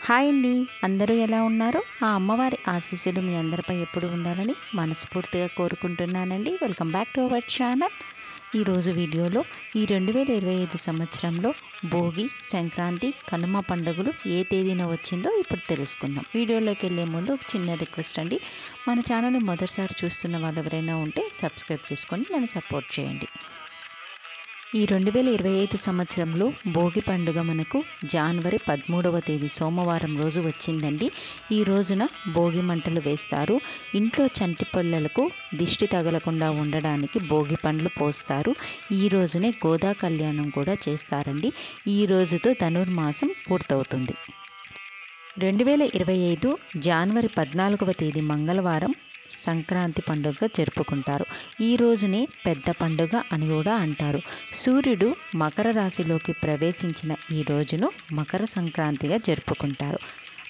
Hi అండి, అందరూ ఎలా ఉన్నారు? ఆ అమ్మవారి ఆశీస్సులు మీ అందరిపై ఎప్పుడు ఉండాలని మనస్ఫూర్తిగా కోరుకుంటున్నానండి. Welcome back to our channel. ఈరోజు వీడియోలో ఈ 2025 సంవత్సరంలో భోగి, సంక్రాంతి, కనుమ పండుగలు ఏ తేదీన వచ్చిందో ఇప్పుడు తెలుసుకుందాం. వీడియోలోకి వెళ్ళే ముందు ఒక చిన్న రిక్వెస్ట్ అండి, మన ఛానల్ని మొదటిసారి చూస్తున్న వాళ్ళు ఎవరైనా ఉంటే సబ్స్క్రైబ్ చేసుకొని నన్ను సపోర్ట్ చేయండి. ఈ 2025 సంవత్సరంలో భోగి పండుగ మనకు జనవరి 13వ తేదీ సోమవారం రోజు వచ్చిందండి. ఈ రోజున భోగి మంటలు వేస్తారు. ఇంట్లో చంటి పిల్లలకు దిష్టి తగలకుండా ఉండడానికి భోగి పండ్లు పోస్తారు. ఈ రోజునే గోదా కళ్యాణం కూడా చేస్తారండి. ఈ రోజుతో ధనుర్మాసం పూర్తవుతుంది. 2025 జనవరి 14వ తేదీ మంగళవారం సంక్రాంతి పండుగ జరుపుకుంటారు. ఈ రోజునే పెద్ద పండుగ అని కూడా అంటారు. సూర్యుడు మకర రాశిలోకి ప్రవేశించిన ఈ రోజును మకర సంక్రాంతిగా జరుపుకుంటారు.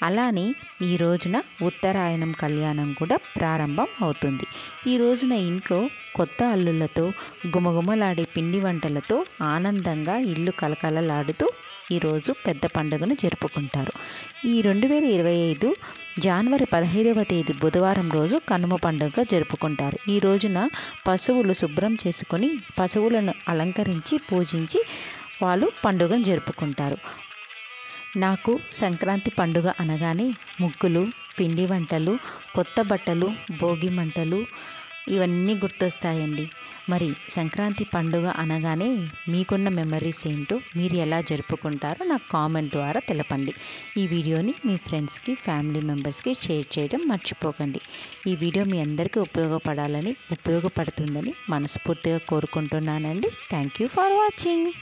అలానే ఈ రోజున ఉత్తరాయణం కళ్యాణం కూడా ప్రారంభం అవుతుంది. ఈ రోజున ఇంట్లో కొత్త అల్లులతో గుమగుమలాడే పిండి వంటలతో ఆనందంగా ఇల్లు కలకలలాడుతూ ఈరోజు పెద్ద పండుగను జరుపుకుంటారు. ఈ 2025 జనవరి 15వ తేదీ బుధవారం రోజు కనుమ పండుగ జరుపుకుంటారు. ఈ రోజున పశువులు శుభ్రం చేసుకొని పశువులను అలంకరించి పూజించి వాళ్ళు పండుగను జరుపుకుంటారు. నాకు సంక్రాంతి పండుగ అనగానే ముగ్గులు, పిండి వంటలు, కొత్త బట్టలు, భోగి మంటలు ఇవన్నీ గుర్తొస్తాయండి. మరి సంక్రాంతి పండుగ అనగానే మీకున్న మెమరీస్ ఏంటో, మీరు ఎలా జరుపుకుంటారో నాకు కామెంట్ ద్వారా తెలపండి. ఈ వీడియోని మీ ఫ్రెండ్స్కి, ఫ్యామిలీ మెంబర్స్కి షేర్ చేయడం మర్చిపోకండి. ఈ వీడియో మీ అందరికీ ఉపయోగపడుతుందని మనస్ఫూర్తిగా కోరుకుంటున్నానండి. Thank you for watching.